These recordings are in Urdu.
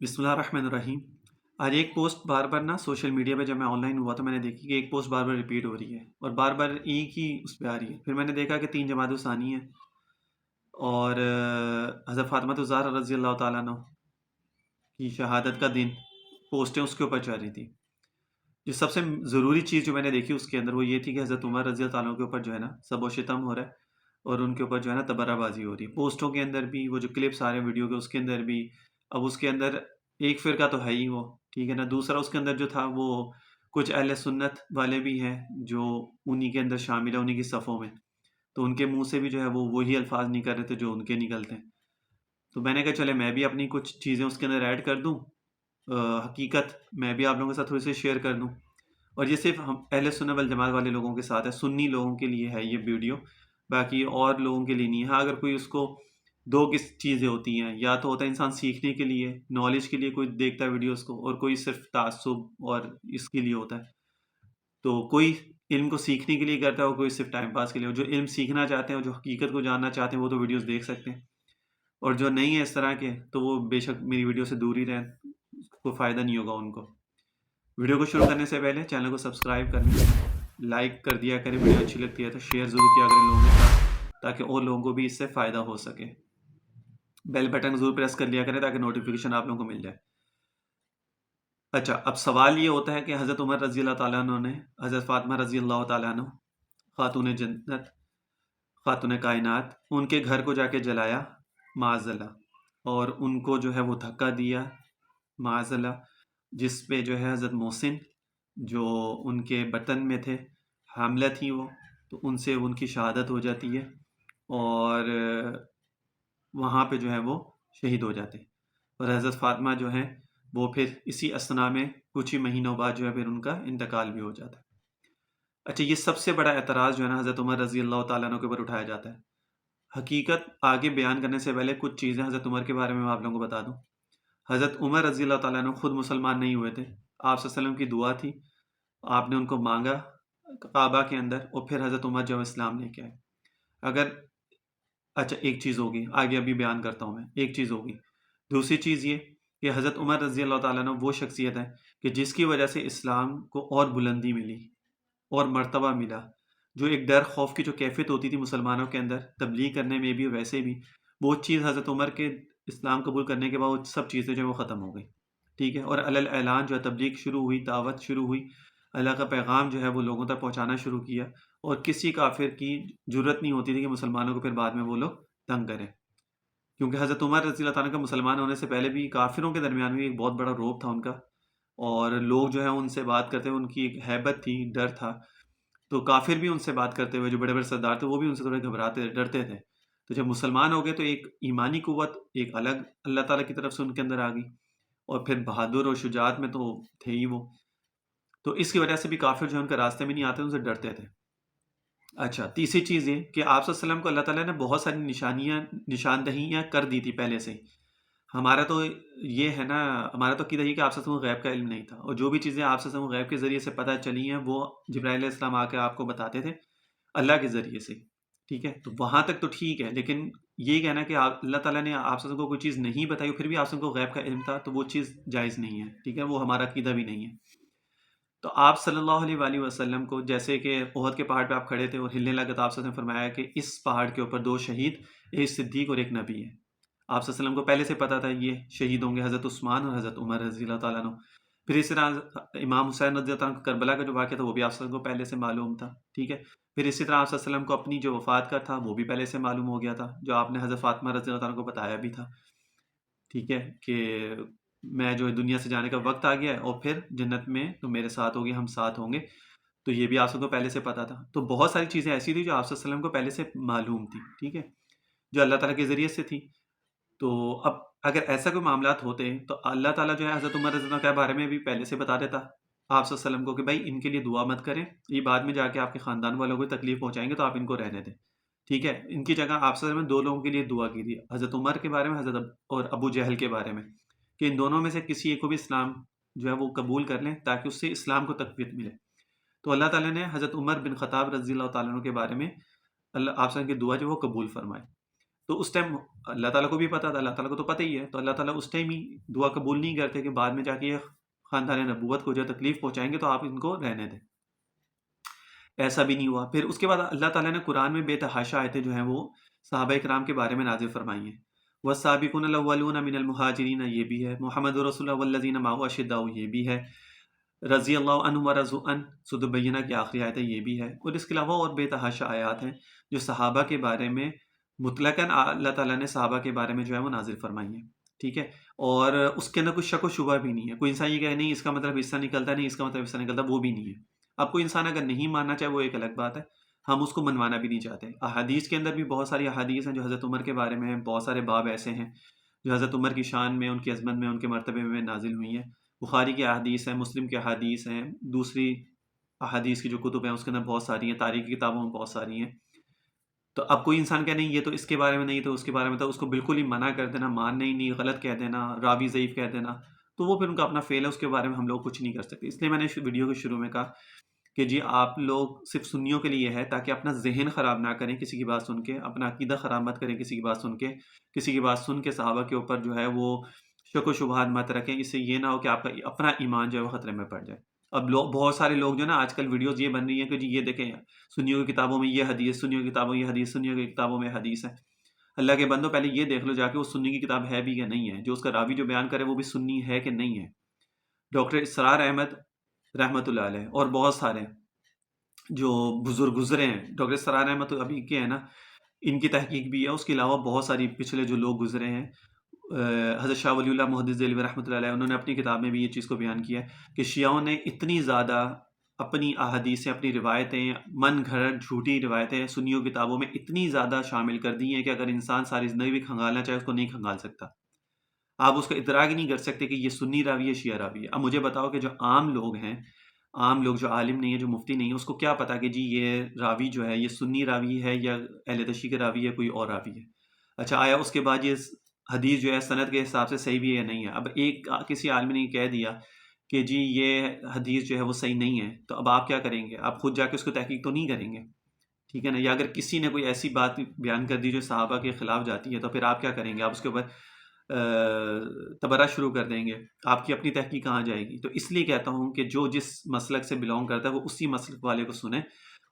بسم اللہ الرحمن الرحیم۔ آج ایک پوسٹ بار بار نا سوشل میڈیا پہ جب میں آن لائن ہوا تو میں نے دیکھی کہ ایک پوسٹ بار بار ریپیٹ ہو رہی ہے اور بار بار ایک ہی اس پہ آ رہی ہے۔ پھر میں نے دیکھا کہ 3 جمادی الثانی ہے اور حضرت فاطمہ الزہرا رضی اللہ تعالیٰ عنہ کی شہادت کا دن پوسٹیں اس کے اوپر چل رہی تھی۔ جو سب سے ضروری چیز جو میں نے دیکھی اس کے اندر وہ یہ تھی کہ حضرت عمر رضی اللہ تعالیٰ عنہ کے اوپر جو ہے نا سب و شتم ہو رہا ہے اور ان کے اوپر جو ہے نا تبرہ بازی ہو رہی ہے۔ پوسٹوں کے اندر بھی وہ جو کلپس آ رہے ہیں ویڈیو کے اس کے اندر بھی، اب اس کے اندر ایک فرقہ تو ہے ہی وہ، ٹھیک ہے نا، دوسرا اس کے اندر جو تھا وہ کچھ اہل سنت والے بھی ہیں جو انہی کے اندر شامل ہیں، انہی کی صفوں میں، تو ان کے منہ سے بھی جو ہے وہ وہی الفاظ نہیں کر رہے تھے جو ان کے نکلتے ہیں۔ تو میں نے کہا چلے میں بھی اپنی کچھ چیزیں اس کے اندر ایڈ کر دوں، حقیقت میں بھی آپ لوگوں کے ساتھ تھوڑی سی شیئر کر دوں، اور یہ صرف ہم اہل سنت والجماعت والے لوگوں کے ساتھ ہے، سنی لوگوں کے لیے ہے یہ ویڈیو، باقی اور لوگوں کے لیے نہیں ہے۔ ہاں اگر کوئی اس کو دو کس چیزیں ہوتی ہیں، یا تو ہوتا ہے انسان سیکھنے کے لیے، نالج کے لیے کوئی دیکھتا ہے ویڈیوز کو، اور کوئی صرف تعصب اور اس کے لیے ہوتا ہے۔ تو کوئی علم کو سیکھنے کے لیے کرتا ہے اور کوئی صرف ٹائم پاس کے لیے۔ جو علم سیکھنا چاہتے ہیں اور جو حقیقت کو جاننا چاہتے ہیں وہ تو ویڈیوز دیکھ سکتے ہیں، اور جو نہیں ہے اس طرح کے تو وہ بے شک میری ویڈیو سے دور ہی رہیں، کوئی فائدہ نہیں ہوگا ان کو۔ ویڈیو کو شروع کرنے سے پہلے چینل کو سبسکرائب کر لیں، لائک کر دیا کریں، ویڈیو اچھی لگتی ہے تو شیئر ضرور کیا کریں لوگوں کے ساتھ تاکہ اور لوگوں کو بھی اس سے فائدہ ہو سکے۔ بیل بٹن ضرور پریس کر لیا کریں تاکہ نوٹیفیکیشن آپ لوگوں کو مل جائے۔ اچھا، اب سوال یہ ہوتا ہے کہ حضرت عمر رضی اللہ تعالیٰ عنہ نے حضرت فاطمہ رضی اللہ تعالیٰ عنہ، خاتون جنت، خاتون کائنات، ان کے گھر کو جا کے جلایا معاذ اللہ، اور ان کو جو ہے وہ دھکا دیا معاذ اللہ، جس پہ جو ہے حضرت محسن جو ان کے بطن میں تھے، حاملہ تھی وہ، تو ان سے ان کی شہادت ہو جاتی ہے اور وہاں پہ جو ہے وہ شہید ہو جاتے ہیں، اور حضرت فاطمہ جو ہیں وہ پھر اسی اسنا میں کچھ ہی مہینوں بعد جو ہے پھر ان کا انتقال بھی ہو جاتا ہے۔ اچھا، یہ سب سے بڑا اعتراض جو ہے نا حضرت عمر رضی اللہ تعالیٰ عنہ کے اوپر اٹھایا جاتا ہے۔ حقیقت آگے بیان کرنے سے پہلے کچھ چیزیں حضرت عمر کے بارے میں آپ لوگوں کو بتا دوں۔ حضرت عمر رضی اللہ تعالیٰ عنہ خود مسلمان نہیں ہوئے تھے، آپ صلی اللہ علیہ وسلم کی دعا تھی، آپ نے ان کو مانگا کعبہ کے اندر، اور پھر حضرت عمر جو اسلام لے کے آئے۔ اگر اچھا ایک چیز ہوگی، آگے ابھی بیان کرتا ہوں میں، ایک چیز ہوگی۔ دوسری چیز یہ کہ حضرت عمر رضی اللہ تعالیٰ عنہ وہ شخصیت ہے کہ جس کی وجہ سے اسلام کو اور بلندی ملی اور مرتبہ ملا۔ جو ایک ڈر خوف کی جو کیفیت ہوتی تھی مسلمانوں کے اندر تبلیغ کرنے میں بھی اور ویسے بھی، وہ چیز حضرت عمر کے اسلام قبول کرنے کے بعد وہ سب چیزیں جو ہیں وہ ختم ہو گئی، ٹھیک ہے، اور علی الاعلان جو ہے تبلیغ شروع ہوئی، دعوت شروع ہوئی، اللہ کا پیغام جو ہے وہ لوگوں تک پہنچانا شروع کیا، اور کسی کافر کی جرت نہیں ہوتی تھی کہ مسلمانوں کو پھر بعد میں وہ لوگ تنگ کریں، کیونکہ حضرت عمر رضی اللہ تعالیٰ کا مسلمان ہونے سے پہلے بھی کافروں کے درمیان بھی ایک بہت بڑا رعب تھا ان کا، اور لوگ جو ہے ان سے بات کرتے ہوئے ان کی ایک ہیبت تھی، ڈر تھا، تو کافر بھی ان سے بات کرتے ہوئے جو بڑے بڑے سردار تھے وہ بھی ان سے تھوڑے گھبراتے ڈرتے تھے۔ تو جب مسلمان ہو گئے تو ایک ایمانی قوت ایک الگ اللہ تعالیٰ کی طرف سے ان کے اندر آ گئی، اور پھر بہادر اور شجاعت میں تو تھے ہی وہ، تو اس کی وجہ سے بھی کافر جو ہے ان کے راستے میں نہیں آتے، ان سے ڈرتے تھے۔ اچھا، تیسری چیز یہ کہ آپ صلی اللہ علیہ وسلم کو اللہ تعالیٰ نے بہت ساری نشاندہیاں کر دی تھی پہلے سے ہی۔ ہمارا تو یہ ہے نا، ہمارا تو عقیدہ یہ کہ آپ صلی اللہ علیہ وسلم کو غیب کا علم نہیں تھا، اور جو بھی چیزیں آپ صلی اللہ علیہ وسلم کو غیب کے ذریعے سے پتہ چلی ہیں وہ جبرائیل علیہ السلام آ کے آپ کو بتاتے تھے اللہ کے ذریعے سے، ٹھیک ہے، تو وہاں تک تو ٹھیک ہے، لیکن یہ کہنا کہ اللہ تعالیٰ نے آپ صلی اللہ علیہ وسلم کو کوئی چیز نہیں بتائی پھر بھی آپ صلی اللہ علیہ وسلم کو غیب کا علم تھا، تو وہ چیز جائز نہیں ہے، ٹھیک ہے، وہ ہمارا عقیدہ بھی نہیں ہے۔ تو آپ صلی اللہ علیہ وآلہ وسلم کو جیسے کہ احد کے پہاڑ پہ آپ کھڑے تھے اور ہلنے لگا تو آپ صلی اللہ علیہ وسلم نے فرمایا کہ اس پہاڑ کے اوپر 2 شہید، ایک صدیق اور ایک نبی ہے۔ آپ صلی اللہ علیہ وسلم کو پہلے سے پتا تھا یہ شہید ہوں گے، حضرت عثمان اور حضرت عمر رضی اللہ تعالیٰ عنہ۔ پھر اس طرح امام حسین رضی اللہ تعالیٰ عنہ کربلا کا جو واقعہ تھا وہ بھی آپ صلی اللہ علیہ وسلم کو پہلے سے معلوم تھا، ٹھیک ہے۔ پھر اسی طرح آپ صلی اللہ علیہ وسلم کو اپنی جو وفات کا تھا وہ بھی پہلے سے معلوم ہو گیا تھا، جو آپ نے حضرت فاطمہ رضی اللہ تعالیٰ عنہ کو بتایا بھی تھا، ٹھیک ہے، کہ میں جو ہے دنیا سے جانے کا وقت آ گیا ہے اور پھر جنت میں تو میرے ساتھ ہوگی، ہم ساتھ ہوں گے، تو یہ بھی آپ سب کو پہلے سے پتا تھا۔ تو بہت ساری چیزیں ایسی تھی جو آپ صلی اللہ علیہ وسلم کو پہلے سے معلوم تھی، ٹھیک ہے، جو اللہ تعالیٰ کے ذریعے سے تھی۔ تو اب اگر ایسا کوئی معاملات ہوتے تو اللہ تعالیٰ جو ہے حضرت عمر رضی اللہ عنہ کے بارے میں بھی پہلے سے بتا دیتا آپ صلی اللہ علیہ وسلم کو کہ بھائی ان کے لیے دعا مت کریں، یہ بعد میں جا کے آپ کے خاندان والوں کو تکلیف پہنچائیں گے تو آپ ان کو رہنے دیں، ٹھیک ہے۔ ان کی جگہ آپ صلی اللہ علیہ وسلم نے 2 لوگوں کے لیے دعا کی تھی، حضرت عمر کے بارے میں، اور ابو جہل کے بارے میں، کہ ان دونوں میں سے کسی ایک کو بھی اسلام جو ہے وہ قبول کر لیں تاکہ اس سے اسلام کو تقویت ملے۔ تو اللہ تعالیٰ نے حضرت عمر بن خطاب رضی اللہ تعالیٰ عنہ کے بارے میں اللہ آپ سے کی دعا جو وہ قبول فرمائے۔ تو اس ٹائم اللہ تعالیٰ کو بھی پتہ تھا، اللہ تعالیٰ کو تو پتہ ہی ہے، تو اللہ تعالیٰ اس ٹائم ہی دعا قبول نہیں کرتے کہ بعد میں جا کے یہ خاندان نبوت کو جو تکلیف پہنچائیں گے تو آپ ان کو رہنے دیں. ایسا بھی نہیں ہوا. پھر اس کے بعد اللہ تعالیٰ نے قرآن میں بے تحاشا آیتیں جو ہیں وہ صحابہ کرام کے بارے میں نازل فرمائی ہیں. والسابقون الاولون من المہاجرین یہ بھی ہے، محمد رسول اللہ والذین معه اشداء یہ بھی ہے، رضی اللہ عنہم ورضوا عنہ سورۃ البینہ کی آخری آیت ہے یہ بھی ہے. اور اس کے علاوہ اور بے تحاشا آیات ہیں جو صحابہ کے بارے میں مطلقاً اللہ تعالیٰ نے صحابہ کے بارے میں جو ہے وہ نازل فرمائی ہیں. ٹھیک ہے، اور اس کے اندر کچھ شک و شبہ بھی نہیں ہے. کوئی انسان یہ کہے نہیں اس کا مطلب حصہ نکلتا نہیں، اس کا مطلب حصہ نکلتا، وہ بھی نہیں ہے. اب کوئی انسان اگر نہیں ماننا چاہے وہ ایک الگ بات ہے، ہم اس کو منوانا بھی نہیں چاہتے. احادیث کے اندر بھی بہت ساری احادیث ہیں جو حضرت عمر کے بارے میں ہیں، بہت سارے باب ایسے ہیں جو حضرت عمر کی شان میں، ان کی عظمت میں، ان کے مرتبے میں نازل ہوئی ہیں. بخاری کی احادیث ہیں، مسلم کی احادیث ہیں، دوسری احادیث کی جو کتب ہیں اس کے اندر بہت ساری ہیں، تاریخ کی کتابوں میں بہت ساری ہیں. تو اب کوئی انسان کہہ نہیں یہ تو اس کے بارے میں نہیں تو اس کے بارے میں، تو اس کو بالکل ہی منع کر دینا، ماننا ہی نہیں، غلط کہہ دینا، راوی ضعیف کہہ دینا، تو وہ پھر ان کا اپنا فیل ہے، اس کے بارے میں ہم لوگ کچھ نہیں کر سکتے. اس لیے میں نے ویڈیو کے شروع میں کہا کہ جی آپ لوگ صرف سنیوں کے لیے ہے تاکہ اپنا ذہن خراب نہ کریں کسی کی بات سن کے، اپنا عقیدہ خراب مت کریں کسی کی بات سن کے، کسی کی بات سن کے صحابہ کے اوپر جو ہے وہ شک و شبہات مت رکھیں. اس سے یہ نہ ہو کہ آپ کا اپنا ایمان جو ہے وہ خطرے میں پڑ جائے. اب لوگ بہت سارے لوگ جو ہے نا آج کل ویڈیوز یہ بن رہی ہیں کہ جی یہ دیکھیں سنیوں کی کتابوں میں یہ حدیث، سنیوں کی کتابوں میں یہ حدیث، سنیوں کی کتابوں میں حدیث ہے. اللہ کے بندوں پہلے یہ دیکھ لو جا کے وہ سنی کی کتاب ہے بھی یا نہیں ہے، جو اس کا راوی جو بیان کرے وہ بھی سنی ہے کہ نہیں ہے. ڈاکٹر اسرار احمد رحمۃ اللہ علیہ اور بہت سارے جو بزرگ گزرے ہیں، ڈاکٹر اسرار احمد تو ابھی کے ہیں نا، ان کی تحقیق بھی ہے. اس کے علاوہ بہت ساری پچھلے جو لوگ گزرے ہیں، حضرت شاہ ولی اللہ محدث دہلوی رحمۃ اللہ علیہ، انہوں نے اپنی کتاب میں بھی یہ چیز کو بیان کیا ہے کہ شیعوں نے اتنی زیادہ اپنی احادیثیں، اپنی روایتیں، من گھڑت جھوٹی روایتیں سنیوں کتابوں میں اتنی زیادہ شامل کر دی ہیں کہ اگر انسان ساری زندگی بھی کھنگالنا چاہے اس کو نہیں کھنگال سکتا. آپ اس کا ادراک ہی نہیں کر سکتے کہ یہ سنی راوی ہے، شیعہ راوی ہے. اب مجھے بتاؤ کہ جو عام لوگ ہیں، عام لوگ جو عالم نہیں ہے، جو مفتی نہیں ہے، اس کو کیا پتا کہ جی یہ راوی جو ہے یہ سنی راوی ہے یا اہل تشیع کا راوی ہے، کوئی اور راوی ہے. اچھا آیا اس کے بعد یہ حدیث جو ہے سند کے حساب سے صحیح بھی ہے یا نہیں ہے. اب ایک کسی عالم نے کہہ دیا کہ جی یہ حدیث جو ہے وہ صحیح نہیں ہے، تو اب آپ کیا کریں گے؟ آپ خود جا کے اس کو تحقیق تو نہیں کریں گے، ٹھیک ہے نا. یا اگر کسی نے کوئی ایسی بات بیان کر دی جو صحابہ کے خلاف جاتی ہے تو پھر آپ کیا کریں گے؟ آپ اس کے اوپر تبرہ شروع کر دیں گے، آپ کی اپنی تحقیق کہاں جائے گی؟ تو اس لیے کہتا ہوں کہ جو جس مسلک سے بلونگ کرتا ہے وہ اسی مسلک والے کو سنیں،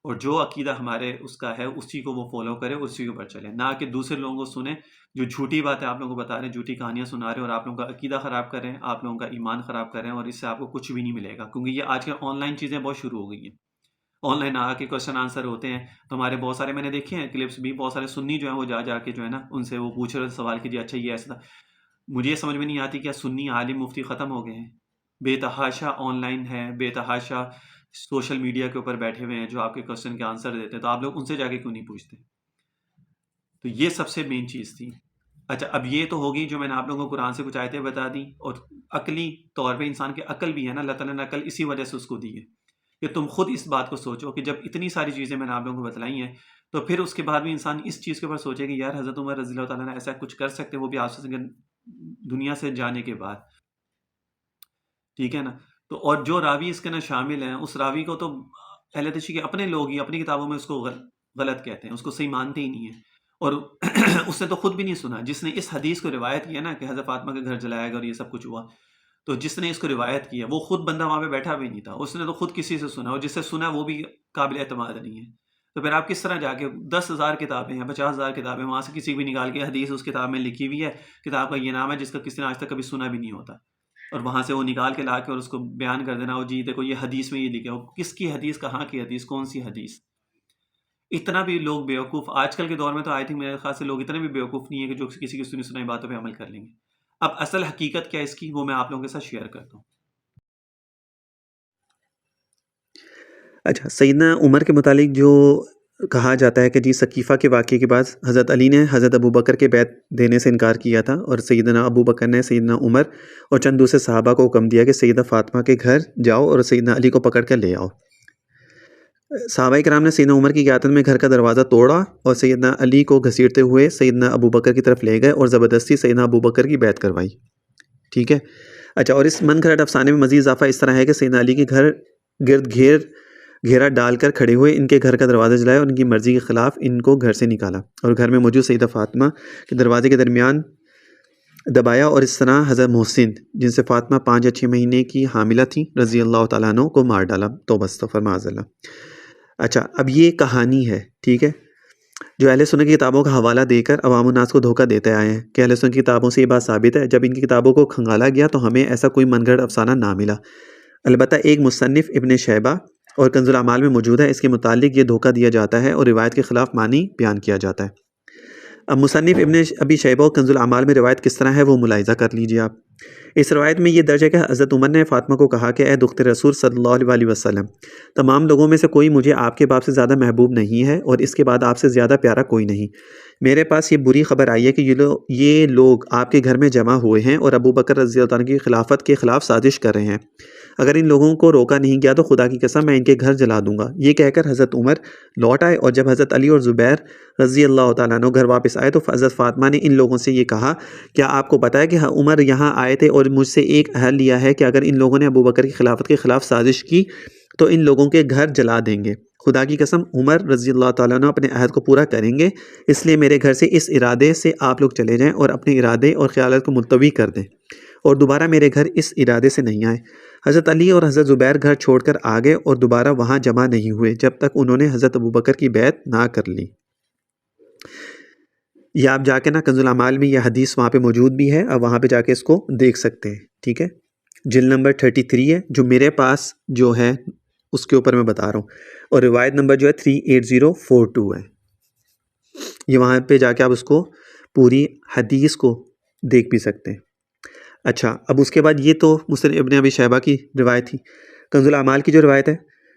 اور جو عقیدہ ہمارے اس کا ہے اسی کو وہ فالو کرے، اسی کے اوپر چلے، نہ کہ دوسرے لوگوں کو سنیں جو جھوٹی باتیں آپ لوگوں کو بتا رہے ہیں، جھوٹی کہانیاں سنا رہے ہیں، اور آپ لوگوں کا عقیدہ خراب کر رہے ہیں، آپ لوگوں کا ایمان خراب کر رہے ہیں، اور اس سے آپ کو کچھ بھی نہیں ملے گا. کیونکہ یہ آج کل آن لائن چیزیں بہت شروع ہو گئی ہیں، آن لائن آ کے کوشچن آنسر ہوتے ہیں. تو ہمارے بہت سارے میں نے دیکھے ہیں کلپس بھی، بہت سارے سنی جو ہیں وہ جا کے جو ہے نا ان سے وہ پوچھ رہے سوال کیجیے اچھا یہ ایسا تھا. مجھے یہ سمجھ میں نہیں آتی کیا سنی عالم مفتی ختم ہو گئے ہیں؟ بے تحاشا آن لائن ہے، بے تحاشا سوشل میڈیا کے اوپر بیٹھے ہوئے ہیں جو آپ کے کوشچن کے آنسر دیتے ہیں، تو آپ لوگ ان سے جا کے کیوں نہیں پوچھتے؟ تو یہ سب سے مین چیز تھی. اچھا اب یہ تو ہوگی جو میں نے آپ لوگوں کو قرآن سے کچھ آیتیں بتا دی، اور عقلی طور پہ انسان کے عقل بھی ہے نا، اللہ تعالیٰ نے عقل اسی وجہ سے اس کو دی ہے کہ تم خود اس بات کو سوچو کہ جب اتنی ساری چیزیں میں نے آپ لوگوں کو بتلائی ہیں تو پھر اس کے بعد بھی انسان اس چیز کے اوپر سوچے کہ یار حضرت عمر رضی اللہ تعالیٰ نے ایسا کچھ کر سکتے، وہ بھی آپ سے دنیا سے جانے کے بعد، ٹھیک ہے نا. تو اور جو راوی اس کے نا شامل ہیں، اس راوی کو تو اہل تشیع کے اپنے لوگ ہی اپنی کتابوں میں اس کو غلط کہتے ہیں، اس کو صحیح مانتے ہی نہیں ہیں. اور اس نے تو خود بھی نہیں سنا، جس نے اس حدیث کو روایت کیا نا کہ حضرت فاطمہ کا گھر جلایا گیا اور یہ سب کچھ ہوا، تو جس نے اس کو روایت کیا وہ خود بندہ وہاں پہ بیٹھا بھی نہیں تھا، اس نے تو خود کسی سے سنا، اور جس سے سنا وہ بھی قابل اعتماد نہیں ہے. تو پھر آپ کس طرح جا کے 10,000 کتابیں ہیں، 50,000 کتابیں، وہاں سے کسی بھی نکال کے حدیث اس کتاب میں لکھی ہوئی ہے، کتاب کا یہ نام ہے جس کا کسی نے آج تک کبھی سنا بھی نہیں ہوتا، اور وہاں سے وہ نکال کے لا کے اور اس کو بیان کر دینا، اور جی دیکھو یہ حدیث میں یہ لکھا ہو. کس کی حدیث، کہاں کی حدیث، کون سی حدیث؟ اتنا بھی لوگ بیوقوف آج کل کے دور میں تو آئی تھنک میرے خیال سے لوگ اتنے بھی بیوقوف نہیں ہے کہ جو کسی کی سنی سنائی باتوں پہ عمل کر لیں گے. اب اصل حقیقت کیا ہے اس کی، وہ میں آپ لوگوں کے ساتھ شیئر کرتا ہوں. اچھا، سیدنا عمر کے متعلق جو کہا جاتا ہے کہ جی ثقیفہ کے واقعے کے بعد حضرت علی نے حضرت ابو بکر کے بیعت دینے سے انکار کیا تھا، اور سیدنا ابو بکر نے سیدنا عمر اور چند دوسرے صحابہ کو حکم دیا کہ سیدہ فاطمہ کے گھر جاؤ اور سیدنا علی کو پکڑ کر لے آؤ. صحابہ کرام نے سیدنا عمر کی قیادت میں گھر کا دروازہ توڑا اور سیدنا علی کو گھسیٹتے ہوئے سیدنا ابو بکر کی طرف لے گئے اور زبردستی سیدنا ابو بکر کی بیعت کروائی. ٹھیک ہے. اچھا، اور اس من گھڑت افسانے میں مزید اضافہ اس طرح ہے کہ سیدنا علی کے گھر گرد گھیر گھیرا ڈال کر کھڑے ہوئے، ان کے گھر کا دروازہ جلایا اور ان کی مرضی کے خلاف ان کو گھر سے نکالا، اور گھر میں موجود سیدہ فاطمہ کے دروازے کے درمیان دبایا، اور اس طرح حضرت محسن جن سے فاطمہ 5 یا 6 مہینے کی حاملہ تھی رضی اللہ تعالیٰ عنہ کو مار ڈالا۔ توبہ استغفر معاذ اللہ۔ اچھا، اب یہ کہانی ہے، ٹھیک ہے، جو اہل سنت کی کتابوں کا حوالہ دے کر عوام الناس کو دھوکہ دیتے آئے ہیں کہ اہل سنت کی کتابوں سے یہ بات ثابت ہے۔ جب ان کی کتابوں کو کھنگالا گیا تو ہمیں ایسا کوئی من گھڑت افسانہ نہ ملا۔ البتہ ایک مصنف ابن شیبہ اور کنز الاعمال میں موجود ہے، اس کے متعلق یہ دھوکہ دیا جاتا ہے اور روایت کے خلاف معنی بیان کیا جاتا ہے۔ اب مصنف ابن ابی شیبہ اور کنز الاعمال میں روایت کس طرح ہے وہ ملاحظہ کر لیجئے آپ۔ اس روایت میں یہ درج ہے کہ حضرت عمر نے فاطمہ کو کہا کہ اے دختر رسول صلی اللہ علیہ وسلم، تمام لوگوں میں سے کوئی مجھے آپ کے باپ سے زیادہ محبوب نہیں ہے اور اس کے بعد آپ سے زیادہ پیارا کوئی نہیں۔ میرے پاس یہ بری خبر آئی ہے کہ یہ لوگ آپ کے گھر میں جمع ہوئے ہیں اور ابو بکر رضی اللہ عنہ کی خلافت کے خلاف سازش کر رہے ہیں۔ اگر ان لوگوں کو روکا نہیں گیا تو خدا کی قسم میں ان کے گھر جلا دوں گا۔ یہ کہہ کر حضرت عمر لوٹ آئے، اور جب حضرت علی اور زبیر رضی اللہ تعالیٰ عنہ گھر واپس آئے تو حضرت فاطمہ نے ان لوگوں سے یہ کہا، کیا آپ کو پتہ ہے کہ عمر یہاں آئے تھے اور مجھ سے ایک عہد لیا ہے کہ اگر ان لوگوں نے ابو بکر کی خلافت کے خلاف سازش کی تو ان لوگوں کے گھر جلا دیں گے۔ خدا کی قسم عمر رضی اللہ تعالیٰ عنہ اپنے عہد کو پورا کریں گے، اس لیے میرے گھر سے اس ارادے سے آپ لوگ چلے جائیں اور اپنے ارادے اور خیالات کو ملتوی کر دیں اور دوبارہ میرے گھر اس ارادے سے نہیں آئے۔ حضرت علی اور حضرت زبیر گھر چھوڑ کر آگے اور دوبارہ وہاں جمع نہیں ہوئے جب تک انہوں نے حضرت ابو بکر کی بیعت نہ کر لی۔ یہ آپ جا کے نا کنز الاعمال میں یہ حدیث وہاں پہ موجود بھی ہے، آپ وہاں پہ جا کے اس کو دیکھ سکتے ہیں، ٹھیک ہے۔ جلد نمبر 33 ہے جو میرے پاس جو ہے اس کے اوپر میں بتا رہا ہوں، اور روایت نمبر جو ہے 38042 ہے۔ یہ وہاں پہ جا کے آپ اس کو پوری حدیث کو دیکھ بھی سکتے ہیں۔ اچھا، اب اس کے بعد یہ تو مسلم ابن ابی شیبہ کی روایت تھی۔ کنز الاعمال کی جو روایت ہے،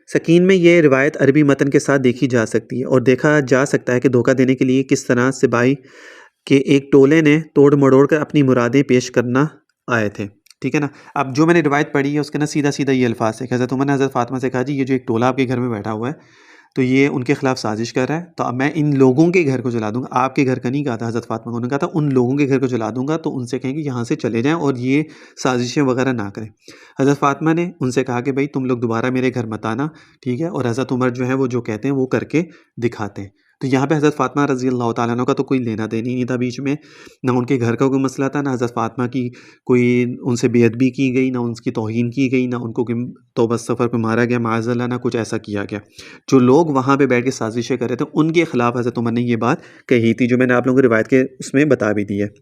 سکین میں یہ روایت عربی متن کے ساتھ دیکھی جا سکتی ہے اور دیکھا جا سکتا ہے کہ دھوکہ دینے کے لیے کس طرح سپاہی کے ایک ٹولے نے توڑ مڑوڑ کر اپنی مرادیں پیش کرنا آئے تھے، ٹھیک ہے نا۔ اب جو میں نے روایت پڑھی ہے اس کے نا سیدھا سیدھا یہ الفاظ ہے کہ حضرت عمر نے حضرت فاطمہ سے کہا، جی یہ جو ایک ٹولہ آپ کے گھر میں بیٹھا ہوا ہے تو یہ ان کے خلاف سازش کر رہا ہے، تو اب میں ان لوگوں کے گھر کو جلا دوں گا۔ آپ کے گھر کا نہیں کہا تھا حضرت فاطمہ کو، انہوں نے کہا تھا ان لوگوں کے گھر کو جلا دوں گا، تو ان سے کہیں کہ یہاں سے چلے جائیں اور یہ سازشیں وغیرہ نہ کریں۔ حضرت فاطمہ نے ان سے کہا کہ بھائی تم لوگ دوبارہ میرے گھر مت آنا، ٹھیک ہے، اور حضرت عمر جو ہے وہ جو کہتے ہیں وہ کر کے دکھاتے ہیں۔ تو یہاں پہ حضرت فاطمہ رضی اللہ تعالیٰ عنہ کا تو کوئی لینا دینا ہی نہیں تھا بیچ میں، نہ ان کے گھر کا کوئی مسئلہ تھا، نہ حضرت فاطمہ کی کوئی ان سے بے ادبی کی گئی، نہ ان کی توہین کی گئی، نہ ان کو توبہ استغفار پہ مارا گیا معاذ اللہ، نہ کچھ ایسا کیا گیا۔ جو لوگ وہاں پہ بیٹھ کے سازشیں کر رہے تھے ان کے خلاف حضرت عمر نے یہ بات کہی تھی، جو میں نے آپ لوگوں کو روایت کے اس میں بتا بھی دی ہے۔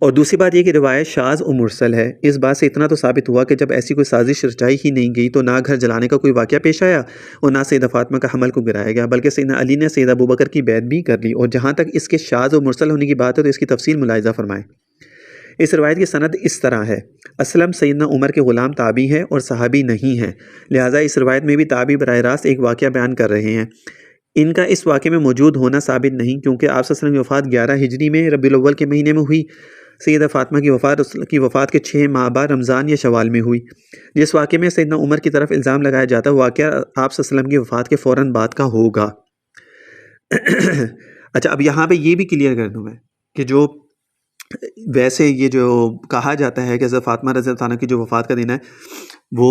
اور دوسری بات یہ کہ روایت شاذ و مرسل ہے۔ اس بات سے اتنا تو ثابت ہوا کہ جب ایسی کوئی سازش رچائی ہی نہیں گئی تو نہ گھر جلانے کا کوئی واقعہ پیش آیا اور نہ سیدہ فاطمہ کا حمل کو گرایا گیا، بلکہ سیدنا علی نے سیدہ ابو بکر کی بیعت بھی کر لی۔ اور جہاں تک اس کے شاذ و مرسل ہونے کی بات ہے تو اس کی تفصیل ملاحظہ فرمائیں۔ اس روایت کی سند اس طرح ہے، اسلم سیدنا عمر کے غلام تابعی ہے اور صحابی نہیں ہے، لہٰذا اس روایت میں بھی تابعی براہ راست ایک واقعہ بیان کر رہے ہیں۔ ان کا اس واقعے میں موجود ہونا ثابت نہیں، کیونکہ آپ صلی اللہ علیہ وسلم کی وفات 11 ہجری میں ربیع الاول کے مہینے میں ہوئی۔ سیدہ فاطمہ کی وفات کے 6 ماہ بعد رمضان یا شوال میں ہوئی۔ جس واقعے میں سیدنا عمر کی طرف الزام لگایا جاتا ہے وہ واقعہ آپ صلی اللہ علیہ وسلم کی وفات کے فوراً بعد کا ہوگا۔ اچھا، اب یہاں پہ یہ بھی کلیئر کر دوں میں کہ جو ویسے یہ جو کہا جاتا ہے کہ حضرت فاطمہ رضی اللہ عنہ کی جو وفات کا دن ہے وہ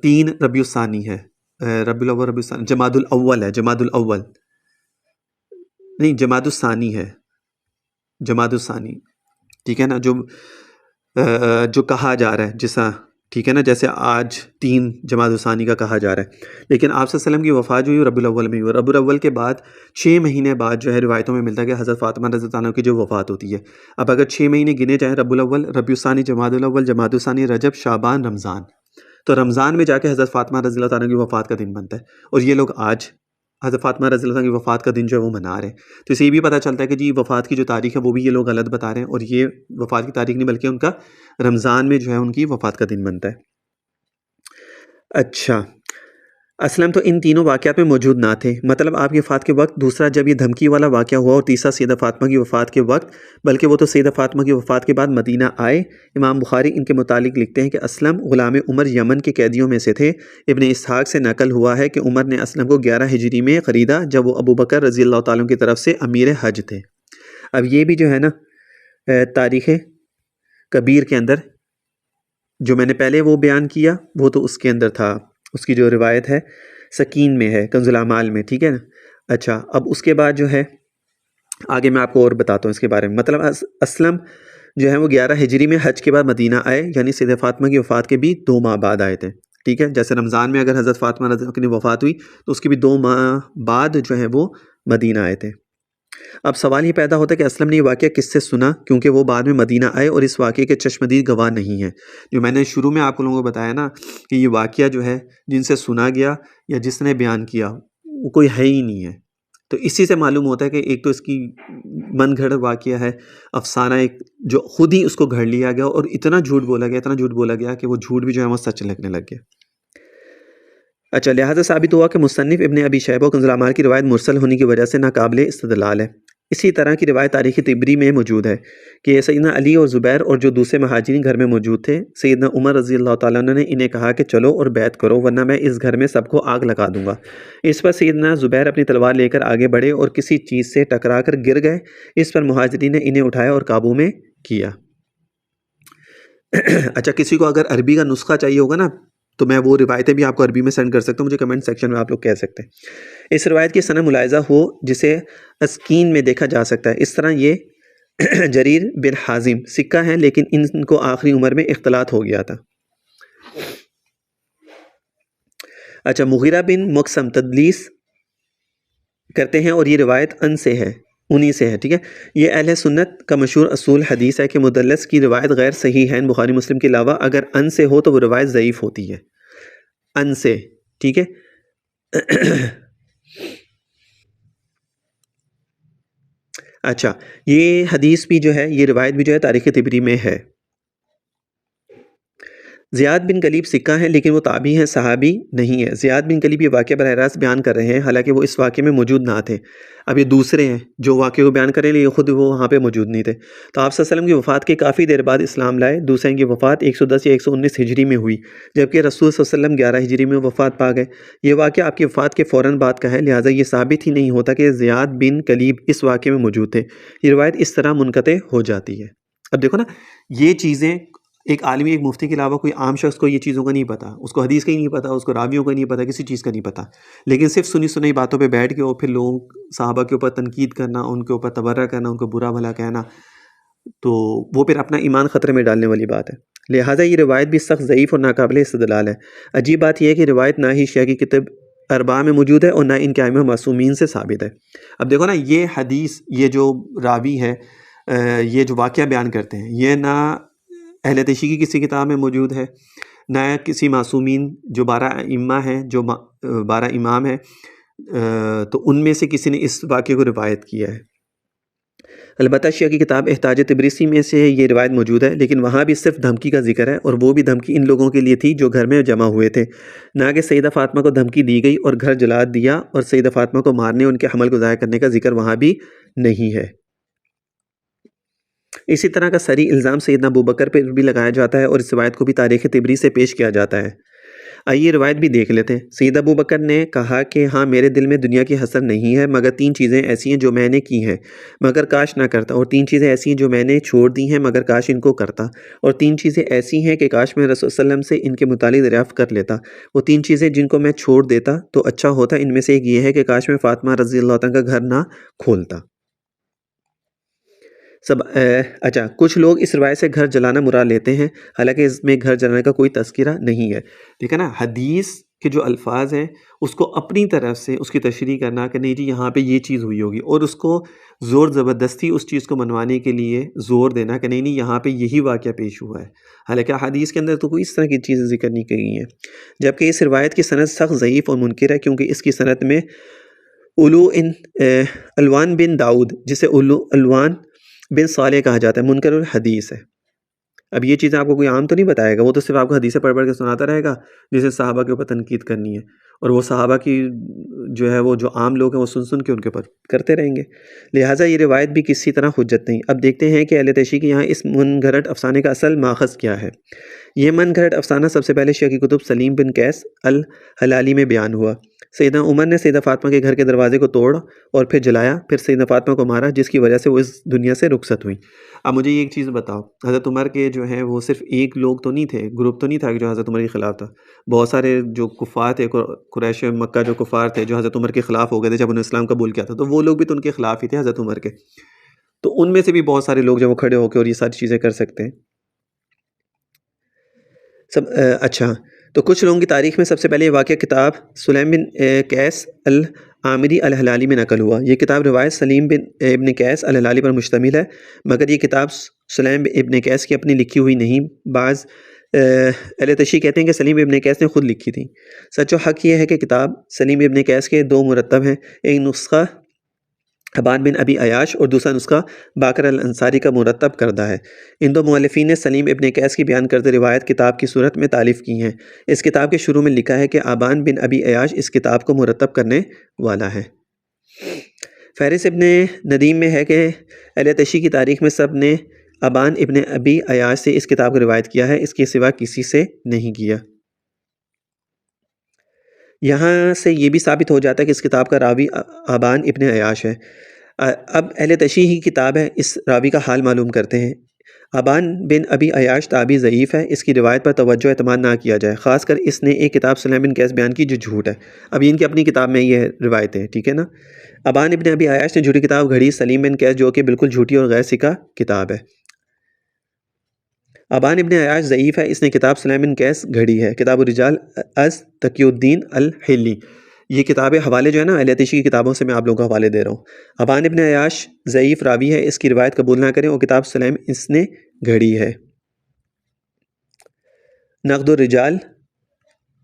3 ربیع الثانی ہے، ربیع الاول ربیع الثانی جمادی الاول ہے، جمادی الاول نہیں، جمادی الثانی ہے، جمادی الثانی، ٹھیک ہے نا، جو کہا جا رہا ہے جیسا، ٹھیک ہے نا، جیسے آج 3 جمادی الثانی کا کہا جا رہا ہے، لیکن آپ صلی اللہ علیہ وسلم کی وفات جو ہوئی ربیع الاول میں ہوئی، ربیع الاول کے بعد 6 مہینے بعد جو ہے روایتوں میں ملتا ہے کہ حضرت فاطمہ رضی اللہ عنہ کی جو وفات ہوتی ہے۔ اب اگر 6 مہینے گنے جائیں، ربیع الاول، ربیع الثانی، جمادی الاول، جمادی الثانی، رجب، شعبان، رمضان، تو رمضان میں جا کے حضرت فاطمہ رضی اللہ عنہ کی وفات کا دن بنتا ہے، اور یہ لوگ آج حضرت فاطمہ رضی اللہ عنہ کی وفات کا دن جو ہے وہ منا رہے ہیں۔ تو اسے یہ بھی پتہ چلتا ہے کہ جی وفات کی جو تاریخ ہے وہ بھی یہ لوگ غلط بتا رہے ہیں، اور یہ وفات کی تاریخ نہیں بلکہ ان کا رمضان میں جو ہے ان کی وفات کا دن بنتا ہے۔ اچھا، اسلم تو ان تینوں واقعات میں موجود نہ تھے، مطلب آپ کی وفات کے وقت، دوسرا جب یہ دھمکی والا واقعہ ہوا، اور تیسرا سیدہ فاطمہ کی وفات کے وقت، بلکہ وہ تو سیدہ فاطمہ کی وفات کے بعد مدینہ آئے۔ امام بخاری ان کے متعلق لکھتے ہیں کہ اسلم غلام عمر یمن کے قیدیوں میں سے تھے۔ ابن اسحاق سے نقل ہوا ہے کہ عمر نے اسلم کو 11 ہجری میں خریدا جب وہ ابو بکر رضی اللہ تعالیٰ عنہ کی طرف سے امیر حج تھے۔ اب یہ بھی جو ہے نا تاریخ کبیر کے اندر جو میں نے پہلے وہ بیان کیا وہ تو اس کے اندر تھا، اس کی جو روایت ہے سکین میں ہے، کنز الاعمال میں، ٹھیک ہے نا. اچھا اب اس کے بعد جو ہے آگے میں آپ کو اور بتاتا ہوں اس کے بارے میں. مطلب اسلم جو ہے وہ 11 ہجری میں حج کے بعد مدینہ آئے، یعنی سیدہ فاطمہ کی وفات کے بھی 2 ماہ بعد آئے تھے، ٹھیک ہے. جیسے رمضان میں اگر حضرت فاطمہ رضی اللہ عنہا کی وفات ہوئی تو اس کے بھی 2 ماہ بعد جو ہے وہ مدینہ آئے تھے. اب سوال یہ پیدا ہوتا ہے کہ اسلم نے یہ واقعہ کس سے سنا، کیونکہ وہ بعد میں مدینہ آئے اور اس واقعے کے چشمدید گواہ نہیں ہیں. جو میں نے شروع میں آپ لوگوں کو بتایا نا کہ یہ واقعہ جو ہے جن سے سنا گیا یا جس نے بیان کیا وہ کوئی ہے ہی نہیں ہے. تو اسی سے معلوم ہوتا ہے کہ ایک تو اس کی من گھڑ واقعہ ہے، افسانہ ایک جو خود ہی اس کو گھڑ لیا گیا اور اتنا جھوٹ بولا گیا، اتنا جھوٹ بولا گیا کہ وہ جھوٹ بھی جو ہے وہ سچ لگنے لگ گیا. اچھا لہٰذا ثابت ہوا کہ مصنف ابن ابی شیبہ و کنز الاعمال کی روایت مرسل ہونے کی وجہ سے ناقابل استدلال ہے. اسی طرح کی روایت تاریخ طبری میں موجود ہے کہ سیدنا علی اور زبیر اور جو دوسرے مہاجرین گھر میں موجود تھے، سیدنا عمر رضی اللہ تعالیٰ عنہ نے انہیں کہا کہ چلو اور بیعت کرو ورنہ میں اس گھر میں سب کو آگ لگا دوں گا. اس پر سیدنا زبیر اپنی تلوار لے کر آگے بڑھے اور کسی چیز سے ٹکرا کر گر گئے. اس پر مہاجرین نے انہیں اٹھایا اور قابو میں کیا. اچھا کسی کو اگر عربی کا نسخہ چاہیے ہوگا نا تو میں وہ روایتیں بھی آپ کو عربی میں سینڈ کر سکتا ہوں، مجھے کمنٹ سیکشن میں آپ لوگ کہہ سکتے ہیں. اس روایت کی سند ملاحظہ ہو جسے اسکین میں دیکھا جا سکتا ہے. اس طرح یہ جریر بن حازم سکہ ہیں لیکن ان کو آخری عمر میں اختلاط ہو گیا تھا. اچھا مغیرہ بن مقسم تدلیس کرتے ہیں اور یہ روایت انہی سے ہے، ٹھیک ہے. یہ اہل سنت کا مشہور اصول حدیث ہے کہ مدلس کی روایت غیر صحیح ہے. بخاری مسلم کے علاوہ اگر ان سے ہو تو وہ روایت ضعیف ہوتی ہے، ان سے، ٹھیک ہے. اچھا یہ حدیث بھی جو ہے، یہ روایت بھی جو ہے تاریخ طبری میں ہے. زیاد بن کلیب سکہ ہیں لیکن وہ تابعی ہیں، صحابی نہیں ہے. زیاد بن کلیب یہ واقعہ براہ راست بیان کر رہے ہیں حالانکہ وہ اس واقعے میں موجود نہ تھے. اب یہ دوسرے ہیں جو واقعے کو بیان کریں لیکن خود وہ وہاں پہ موجود نہیں تھے. تو آپ صلی اللہ علیہ وسلم کی وفات کے کافی دیر بعد اسلام لائے. دوسرے کی وفات 110 یا 119 ہجری میں ہوئی جبکہ رسول صلی اللہ علیہ وسلم 11 ہجری میں وفات پا گئے. یہ واقعہ آپ کی وفات کے فوراً بعد کا ہے، لہٰذا یہ ثابت ہی نہیں ہوتا کہ زیاد بن کلیب اس واقعے میں موجود تھے. یہ روایت اس طرح منقطع ہو جاتی ہے. اب دیکھو نا یہ چیزیں ایک عالمی ایک مفتی کے علاوہ کوئی عام شخص کو یہ چیزوں کا نہیں پتہ، اس کو حدیث کا ہی نہیں پتہ، اس کو راویوں کا نہیں پتہ، کسی چیز کا نہیں پتہ. لیکن صرف سنی سنی باتوں پہ بیٹھ کے اور پھر لوگوں صحابہ کے اوپر تنقید کرنا، ان کے اوپر تبرہ کرنا، ان کو برا بھلا کہنا، تو وہ پھر اپنا ایمان خطرے میں ڈالنے والی بات ہے. لہٰذا یہ روایت بھی سخت ضعیف اور ناقابل استدلال ہے. عجیب بات یہ ہے کہ روایت نہ ہی شیعہ کی کتب اربعہ میں موجود ہے اور نہ ان کے ائمہ معصومین سے ثابت ہے. اب دیکھو نا یہ حدیث، یہ جو راوی ہے، یہ جو واقعہ بیان کرتے ہیں، یہ نہ اہل تشیع کی کسی کتاب میں موجود ہے، نہ کسی معصومین جو 12 ائمہ ہیں، جو 12 امام ہیں، تو ان میں سے کسی نے اس واقعے کو روایت کیا ہے. البتہ شیعہ کی کتاب احتجاج تبریسی میں سے یہ روایت موجود ہے لیکن وہاں بھی صرف دھمکی کا ذکر ہے، اور وہ بھی دھمکی ان لوگوں کے لیے تھی جو گھر میں جمع ہوئے تھے، نہ کہ سیدہ فاطمہ کو دھمکی دی گئی اور گھر جلا دیا، اور سیدہ فاطمہ کو مارنے ان کے حمل کو ضائع کرنے کا ذکر وہاں بھی نہیں ہے. اسی طرح کا صریح الزام سیدنا ابوبکر پر بھی لگایا جاتا ہے اور اس روایت کو بھی تاریخ طبری سے پیش کیا جاتا ہے. آئیے روایت بھی دیکھ لیتے ہیں. سیدنا ابوبکر نے کہا کہ ہاں میرے دل میں دنیا کی حسرت نہیں ہے مگر 3 چیزیں ایسی ہیں جو میں نے کی ہیں مگر کاش نہ کرتا، اور 3 چیزیں ایسی ہیں جو میں نے چھوڑ دی ہیں مگر کاش ان کو کرتا، اور 3 چیزیں ایسی ہیں کہ کاش میں رسول صلی اللہ علیہ وسلم سے ان کے متعلق دریافت کر لیتا. وہ 3 چیزیں جن کو میں چھوڑ دیتا تو اچھا ہوتا، ان میں سے ایک یہ ہے کہ کاش میں فاطمہ رضی اللہ عنہا کا گھر نہ کھولتا. اچھا کچھ لوگ اس روایت سے گھر جلانا مراد لیتے ہیں، حالانکہ اس میں گھر جلانے کا کوئی تذکرہ نہیں ہے. ٹھیک ہے نا، حدیث کے جو الفاظ ہیں اس کو اپنی طرف سے اس کی تشریح کرنا کہ نہیں جی یہاں پہ یہ چیز ہوئی ہوگی، اور اس کو زور زبردستی اس چیز کو منوانے کے لیے زور دینا کہ نہیں یہاں پہ یہی واقعہ پیش ہوا ہے، حالانکہ حدیث کے اندر تو کوئی اس طرح کی چیزیں ذکر نہیں کی گئی ہیں. جبکہ اس روایت کی سند سخت ضعیف اور منکر ہے کیونکہ اس کی سند میں الوان بن داؤد، جسے الوان بن صالح کہا جاتا ہے، منکر الحدیث ہے. اب یہ چیزیں آپ کو کوئی عام تو نہیں بتائے گا، وہ تو صرف آپ کو حدیثیں پڑھ پڑھ کے سناتا رہے گا جسے صحابہ کے اوپر تنقید کرنی ہے، اور وہ صحابہ کی جو ہے وہ جو عام لوگ ہیں وہ سن سن کے ان کے اوپر کرتے رہیں گے، لہٰذا یہ روایت بھی کسی طرح حجت نہیں۔ اب دیکھتے ہیں کہ اہل تشیع کے یہاں اس من گھڑت افسانے کا اصل ماخذ کیا ہے۔ یہ من گھڑت افسانہ سب سے پہلے شیعہ کی کتب سلیم بن قیس الہلالی میں بیان ہوا۔ سیدنا عمر نے سیدہ فاطمہ کے گھر کے دروازے کو توڑا اور پھر جلایا، پھر سیدہ فاطمہ کو مارا، جس کی وجہ سے وہ اس دنیا سے رخصت ہوئی۔ اب مجھے یہ ایک چیز بتاؤ، حضرت عمر کے جو ہیں وہ صرف ایک لوگ تو نہیں تھے، گروپ تو نہیں تھا جو حضرت عمر کے خلاف تھا، بہت سارے جو کفار تھے، قریش مکہ جو کفار تھے جو حضرت عمر کے خلاف ہو گئے تھے جب انہوں نے اسلام قبول کیا تھا، تو وہ لوگ بھی تو ان کے خلاف ہی تھے حضرت عمر کے، تو ان میں سے بھی بہت سارے لوگ جو وہ کھڑے ہو کے اور یہ ساری چیزیں کر سکتے ہیں۔ اچھا، تو کچھ لوگوں کی تاریخ میں سب سے پہلے یہ واقعہ کتاب سلیم بن قیس العامری الہلالی میں نقل ہوا۔ یہ کتاب روایت سلیم بن ابن قیس الہلالی پر مشتمل ہے، مگر یہ کتاب سلیم ابن قیس کی اپنی لکھی ہوئی نہیں، بعض اہل تشیع کہتے ہیں کہ سلیم ابن قیس نے خود لکھی تھی۔ سچ و حق یہ ہے کہ کتاب سلیم ابن قیس کے دو مرتب ہیں، ایک نسخہ ابان بن ابی عیاش اور دوسرا نسخہ باقر الانصاری کا مرتب کردہ ہے۔ ان دو مؤلفین نے سلیم ابن قیس کی بیان کردہ روایت کتاب کی صورت میں تالیف کی ہیں۔ اس کتاب کے شروع میں لکھا ہے کہ ابان بن ابی عیاش اس کتاب کو مرتب کرنے والا ہے۔ فہرست ابن ندیم میں ہے کہ اہل تشیع کی تاریخ میں سب نے ابان ابن ابی عیاش سے اس کتاب کو روایت کیا ہے، اس کے سوا کسی سے نہیں کیا۔ یہاں سے یہ بھی ثابت ہو جاتا ہے کہ اس کتاب کا راوی ابان ابن عیاش ہے۔ اب اہل تشیع ہی کتاب ہے، اس راوی کا حال معلوم کرتے ہیں۔ ابان بن ابی عیاش تابعی ضعیف ہے، اس کی روایت پر توجہ اعتماد نہ کیا جائے، خاص کر اس نے ایک کتاب سلیم بن قیس بیان کی جو جھوٹ ہے۔ اب ان کی اپنی کتاب میں یہ روایت ہے، ٹھیک ہے نا۔ ابان ابن ابی عیاش نے جھوٹی کتاب گھڑی سلیم بن قیس جو کہ بالکل جھوٹی اور غیر ثقہ کتاب ہے۔ ابان ابن عیاش ضعیف ہے، اس نے کتاب سلیم بن قیس گھڑی ہے، کتاب الرجال از تقی الدین الحلی۔ یہ کتابیں حوالے جو ہے نا اہل تشیع کی کتابوں سے میں آپ لوگوں کو حوالے دے رہا ہوں۔ ابان ابن عیاش ضعیف راوی ہے، اس کی روایت قبول نہ کریں، اور کتاب سلیم اس نے گھڑی ہے۔ نقد الرجال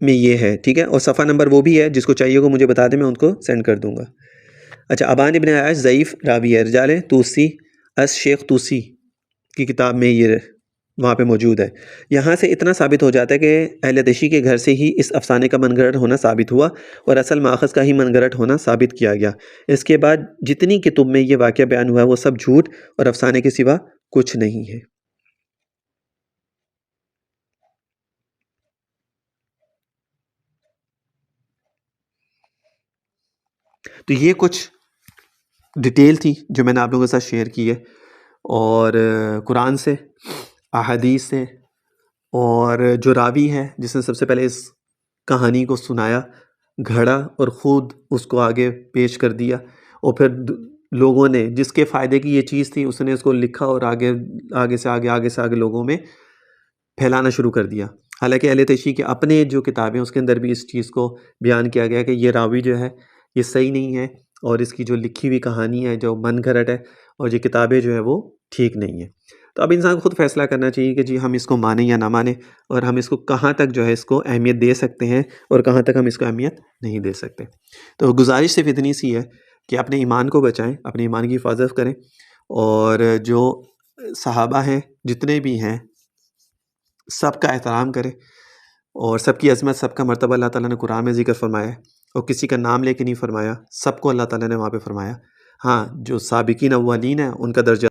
میں یہ ہے، ٹھیک ہے، اور صفحہ نمبر وہ بھی ہے، جس کو چاہیے کو مجھے بتا دیں، میں ان کو سینڈ کر دوں گا۔ اچھا، ابان ابن عیاش ضعیف راوی ہے، رجال توسی از شیخ توسی کی کتاب میں یہ وہاں پہ موجود ہے۔ یہاں سے اتنا ثابت ہو جاتا ہے کہ اہل تشیع کے گھر سے ہی اس افسانے کا من گھڑت ہونا ثابت ہوا اور اصل ماخذ کا ہی من گھڑت ہونا ثابت کیا گیا۔ اس کے بعد جتنی کتب میں یہ واقعہ بیان ہوا ہے وہ سب جھوٹ اور افسانے کے سوا کچھ نہیں ہے۔ تو یہ کچھ ڈیٹیل تھی جو میں نے آپ لوگوں کے ساتھ شیئر کی ہے، اور قرآن سے، احادیث سے، اور جو راوی ہے جس نے سب سے پہلے اس کہانی کو سنایا، گھڑا اور خود اس کو آگے پیش کر دیا، اور پھر لوگوں نے جس کے فائدے کی یہ چیز تھی اس نے اس کو لکھا اور آگے سے آگے لوگوں میں پھیلانا شروع کر دیا۔ حالانکہ اہل تشیع کے اپنے جو کتابیں اس کے اندر بھی اس چیز کو بیان کیا گیا کہ یہ راوی جو ہے یہ صحیح نہیں ہے، اور اس کی جو لکھی ہوئی کہانی ہے جو من گھڑت ہے، اور یہ کتابیں جو ہے وہ ٹھیک نہیں ہیں۔ تو اب انسان کو خود فیصلہ کرنا چاہیے کہ جی ہم اس کو مانیں یا نہ مانیں، اور ہم اس کو کہاں تک جو ہے اس کو اہمیت دے سکتے ہیں اور کہاں تک ہم اس کو اہمیت نہیں دے سکتے۔ تو گزارش صرف اتنی سی ہے کہ اپنے ایمان کو بچائیں، اپنے ایمان کی حفاظت کریں، اور جو صحابہ ہیں جتنے بھی ہیں سب کا احترام کریں، اور سب کی عظمت، سب کا مرتبہ اللہ تعالیٰ نے قرآن میں ذکر فرمایا ہے، اور کسی کا نام لے کے نہیں فرمایا، سب کو اللہ تعالیٰ نے وہاں پہ فرمایا۔ ہاں، جو سابقین اولین ہیں ان کا درجہ